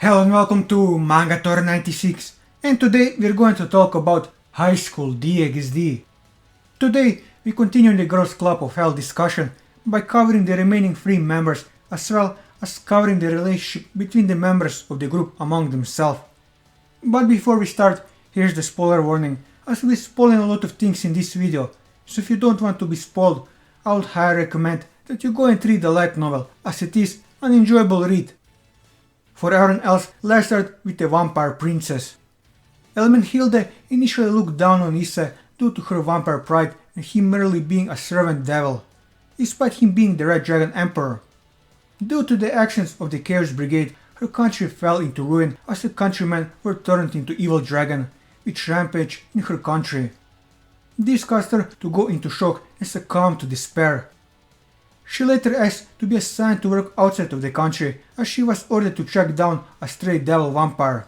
Hello and welcome to Mangator 96, and today we're going to talk about High School DxD. Today we continue the Girls Club of Hell discussion by covering the remaining 3 members as well as covering the relationship between the members of the group among themselves. But before we start, here's the spoiler warning, as we'll be spoiling a lot of things in this video, so if you don't want to be spoiled, I would highly recommend that you go and read the light novel, as it is an enjoyable read. For everyone else, let's start with the vampire princess. Hilde initially looked down on Issa due to her vampire pride and him merely being a servant devil, despite him being the Red Dragon Emperor. Due to the actions of the Chaos Brigade, her country fell into ruin as the countrymen were turned into evil dragon, which rampaged in her country. This caused her to go into shock and succumb to despair. She later asked to be assigned to work outside of the country, as she was ordered to track down a stray devil vampire.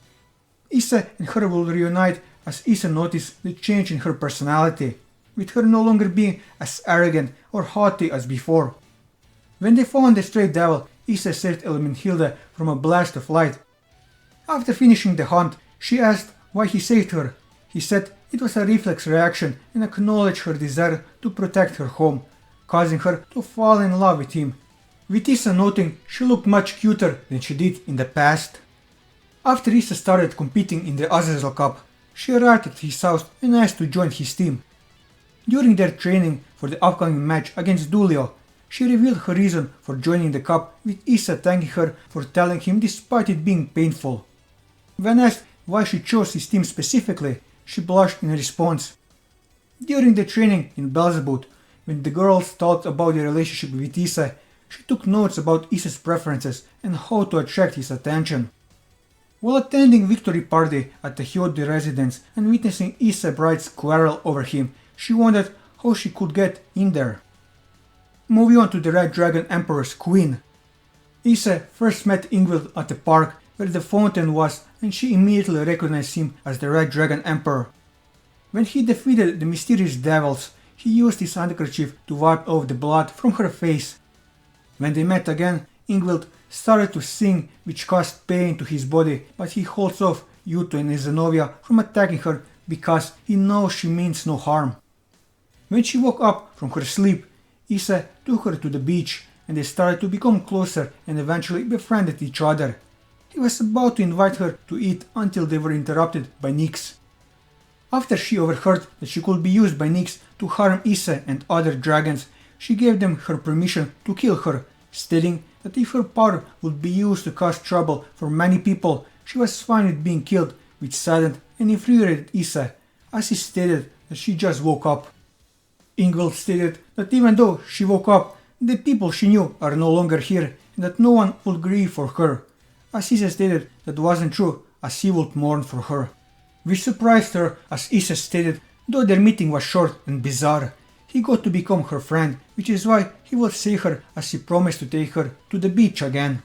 Issa and her will reunite as Issa noticed the change in her personality, with her no longer being as arrogant or haughty as before. When they found the stray devil, Issa saved Hilde from a blast of light. After finishing the hunt, she asked why he saved her. He said it was a reflex reaction and acknowledged her desire to protect her home, causing her to fall in love with him, with Issa noting she looked much cuter than she did in the past. After Issa started competing in the Azazel Cup, she arrived at his house and asked to join his team. During their training for the upcoming match against Dulio, she revealed her reason for joining the cup, with Issa thanking her for telling him despite it being painful. When asked why she chose his team specifically, she blushed in response. During the training in Beelzebub, when the girls talked about their relationship with Issa, she took notes about Issa's preferences and how to attract his attention. While attending victory party at the Kyoto residence and witnessing Issa bride's quarrel over him, she wondered how she could get in there. Moving on to the Red Dragon Emperor's queen. Issa first met Ingvild at the park where the fountain was, and she immediately recognized him as the Red Dragon Emperor. When he defeated the mysterious devils, he used his handkerchief to wipe off the blood from her face. When they met again, Ingvild started to sing, which caused pain to his body, but he holds off Yuto and Zenobia from attacking her because he knows she means no harm. When she woke up from her sleep, Issa took her to the beach and they started to become closer and eventually befriended each other. He was about to invite her to eat until they were interrupted by Nyx. After she overheard that she could be used by Nyx to harm Issa and other dragons, she gave them her permission to kill her, stating that if her power would be used to cause trouble for many people, she was fine with being killed, which saddened and infuriated Issa, as he stated that she just woke up. Ingvild stated that even though she woke up, the people she knew are no longer here and that no one would grieve for her, as Issa stated that wasn't true, as he would mourn for her. Which surprised her, as Issa stated, though their meeting was short and bizarre, he got to become her friend, which is why he will save her, as he promised to take her to the beach again.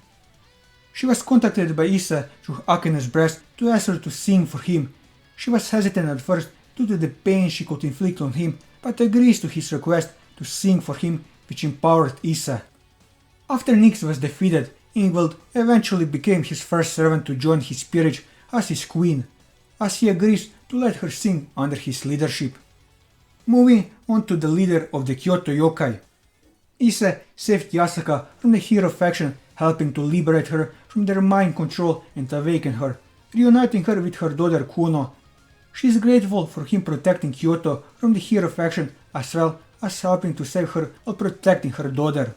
She was contacted by Issa through Akene's breast to ask her to sing for him. She was hesitant at first due to the pain she could inflict on him, but agrees to his request to sing for him, which empowered Issa. After Nyx was defeated, Ingvild eventually became his first servant to join his peerage as his queen, as he agrees to let her sing under his leadership. Moving on to the leader of the Kyoto yokai. Issa saved Yasaka from the hero faction, helping to liberate her from their mind control and awaken her, reuniting her with her daughter Kuno. She is grateful for him protecting Kyoto from the hero faction as well as helping to save her while protecting her daughter.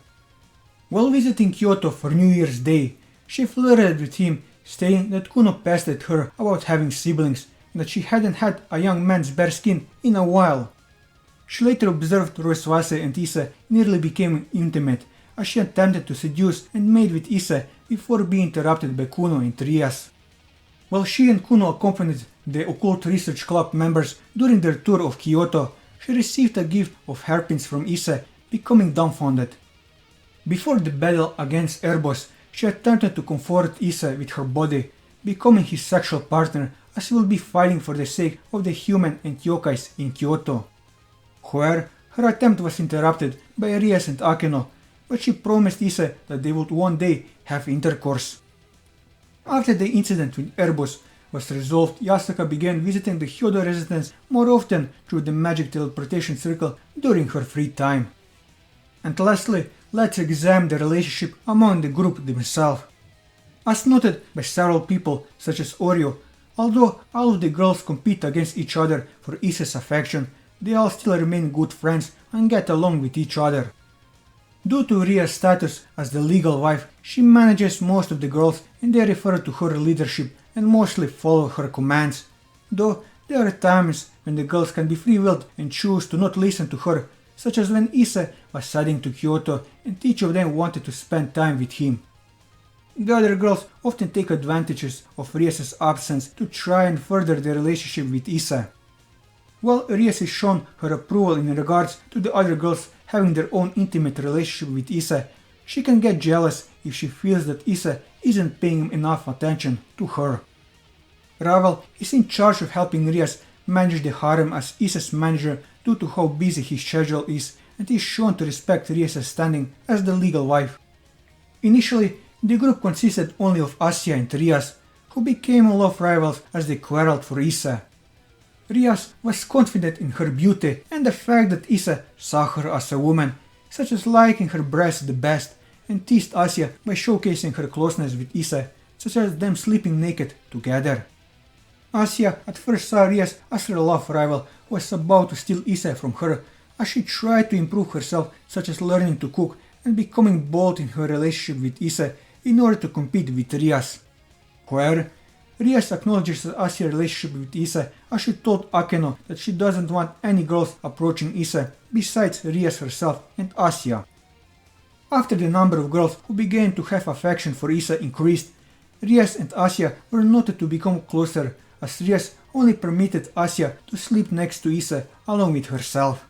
While visiting Kyoto for New Year's Day, she flirted with him, stating that Kuno pestered her about having siblings and that she hadn't had a young man's bare skin in a while. She later observed Roisvase and Issa nearly became intimate, as she attempted to seduce and mate with Issa before being interrupted by Kuno and Trias. While she and Kuno accompanied the Occult Research Club members during their tour of Kyoto, she received a gift of hairpins from Issa, becoming dumbfounded. Before the battle against Erebos, she attempted to comfort Issa with her body, becoming his sexual partner, as he will be fighting for the sake of the human and yokais in Kyoto. However, her attempt was interrupted by Arias and Akeno, but she promised Issa that they would one day have intercourse. After the incident with Airbus was resolved, Yasuka began visiting the Kyoto residence more often through the magic teleportation circle during her free time. And lastly, let's examine the relationship among the group themselves. As noted by several people such as Oreo, although all of the girls compete against each other for Isa's affection, they all still remain good friends and get along with each other. Due to Ria's status as the legal wife, she manages most of the girls and they refer to her leadership and mostly follow her commands, though there are times when the girls can be free-willed and choose to not listen to her, such as when Isa was heading to Kyoto and each of them wanted to spend time with him. The other girls often take advantages of Rias' absence to try and further their relationship with Isa. While Rias is shown her approval in regards to the other girls having their own intimate relationship with Isa, she can get jealous if she feels that Isa isn't paying enough attention to her. Ravel is in charge of helping Rias manage the harem as Isa's manager due to how busy his schedule is, and is shown to respect Rias' standing as the legal wife. Initially, the group consisted only of Asya and Rias, who became love rivals as they quarreled for Isa. Rias was confident in her beauty and the fact that Isa saw her as a woman, such as liking her breasts the best, and teased Asya by showcasing her closeness with Isa, such as them sleeping naked together. Asya at first saw Rias as her love rival who was about to steal Isa from her, as she tried to improve herself, such as learning to cook and becoming bold in her relationship with Isa in order to compete with Rias. However, Rias acknowledges Asya's relationship with Isa as she told Akeno that she doesn't want any girls approaching Isa besides Rias herself and Asya. After the number of girls who began to have affection for Isa increased, Rias and Asya were noted to become closer, as Rias only permitted Asya to sleep next to Isa along with herself.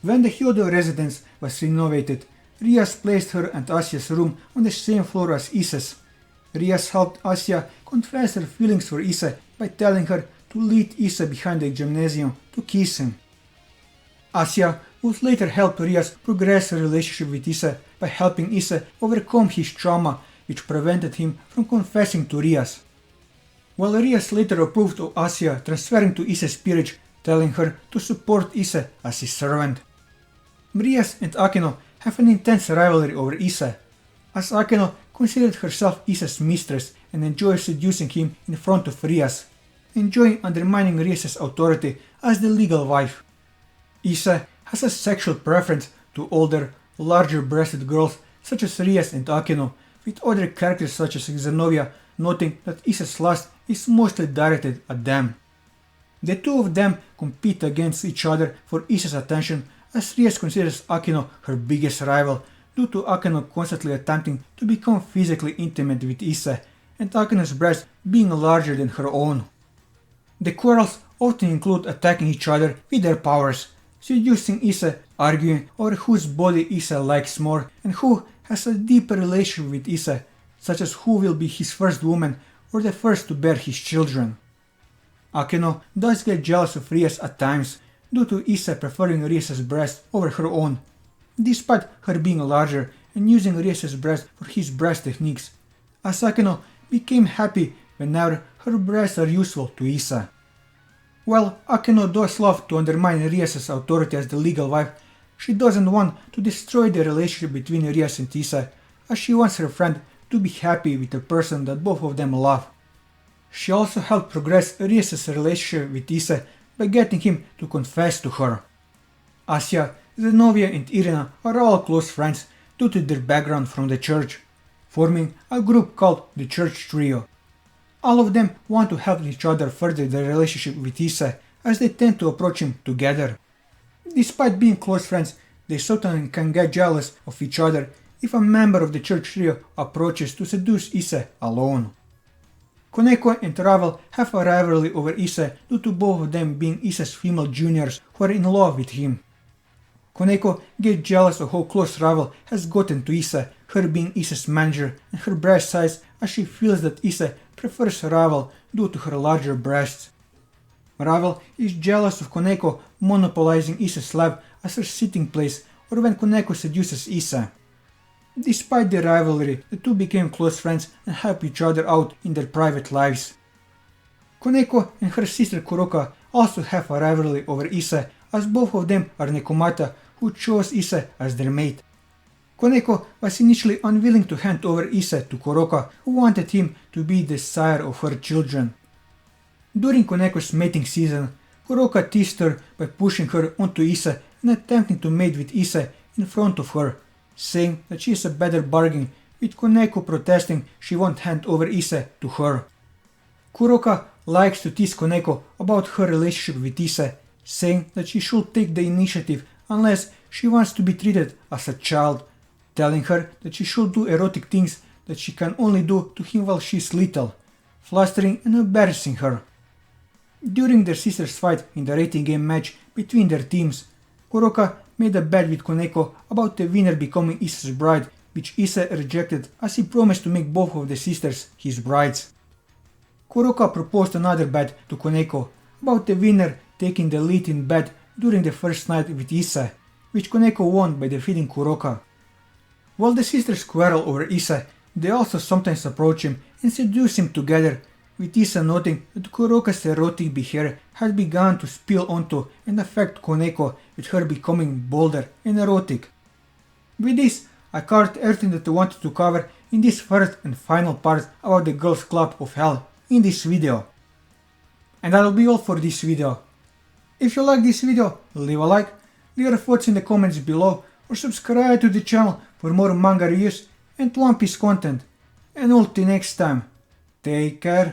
When the Kyoto residence was renovated, Rias placed her and Asya's room on the same floor as Isa's. Rias helped Asya confess her feelings for Isa by telling her to lead Isa behind the gymnasium to kiss him. Asya would later help Rias progress her relationship with Isa by helping Isa overcome his trauma, which prevented him from confessing to Rias. While Rias later approved of Asya transferring to Isa's peerage, telling her to support Isa as his servant. Rias and Akeno have an intense rivalry over Isa, as Akeno considered herself Isa's mistress and enjoys seducing him in front of Rias, enjoying undermining Rias' authority as the legal wife. Isa has a sexual preference to older, larger-breasted girls such as Rias and Akeno, with other characters such as Xenovia noting that Isa's lust is mostly directed at them. The two of them compete against each other for Isa's attention, as Rias considers Akeno her biggest rival due to Akeno constantly attempting to become physically intimate with Isa, and Akeno's breast being larger than her own. The quarrels often include attacking each other with their powers, seducing Isa, arguing over whose body Isa likes more and who has a deeper relationship with Isa, such as who will be his first woman or the first to bear his children. Akeno does get jealous of Rias at times, due to Isa preferring Rias' breast over her own, despite her being larger and using Rias' breast for his breast techniques, as Akeno became happy whenever her breasts are useful to Isa. While Akeno does love to undermine Rias' authority as the legal wife, she doesn't want to destroy the relationship between Rias and Isa, as she wants her friend to be happy with the person that both of them love. She also helped progress Rias' relationship with Isa by getting him to confess to her. Asya, Xenovia and Irina are all close friends due to their background from the church, forming a group called the Church Trio. All of them want to help each other further their relationship with Isa, as they tend to approach him together. Despite being close friends, they certainly can get jealous of each other if a member of the Church Trio approaches to seduce Isa alone. Koneko and Ravel have a rivalry over Isa due to both of them being Isa's female juniors who are in love with him. Koneko gets jealous of how close Ravel has gotten to Isa, her being Isa's manager, and her breast size, as she feels that Isa prefers Ravel due to her larger breasts. Ravel is jealous of Koneko monopolizing Isa's lab as her sitting place, or when Koneko seduces Isa. Despite the rivalry, the two became close friends and helped each other out in their private lives. Koneko and her sister Kuroka also have a rivalry over Ise, as both of them are Nekomata who chose Ise as their mate. Koneko was initially unwilling to hand over Ise to Kuroka, who wanted him to be the sire of her children. During Koneko's mating season, Kuroka teased her by pushing her onto Ise and attempting to mate with Ise in front of her, saying that she is a better bargain, with Koneko protesting she won't hand over Ise to her. Kuroka likes to tease Koneko about her relationship with Ise, saying that she should take the initiative unless she wants to be treated as a child, telling her that she should do erotic things that she can only do to him while she is little, flustering and embarrassing her. During their sisters' fight in the rating game match between their teams, Kuroka made a bet with Koneko about the winner becoming Ise's bride, which Ise rejected as he promised to make both of the sisters his brides. Kuroka proposed another bet to Koneko about the winner taking the lead in bed during the first night with Ise, which Koneko won by defeating Kuroka. While the sisters quarrel over Ise, they also sometimes approach him and seduce him together, with Ise noting that Kuroka's erotic behavior had begun to spill onto and affect Koneko, with her becoming bolder and erotic. With this, I covered everything that I wanted to cover in this first and final part about the Girls Club of Hell in this video. And that'll be all for this video. If you like this video, leave a like, leave your thoughts in the comments below, or subscribe to the channel for more manga reviews and One Piece content. And until next time, take care.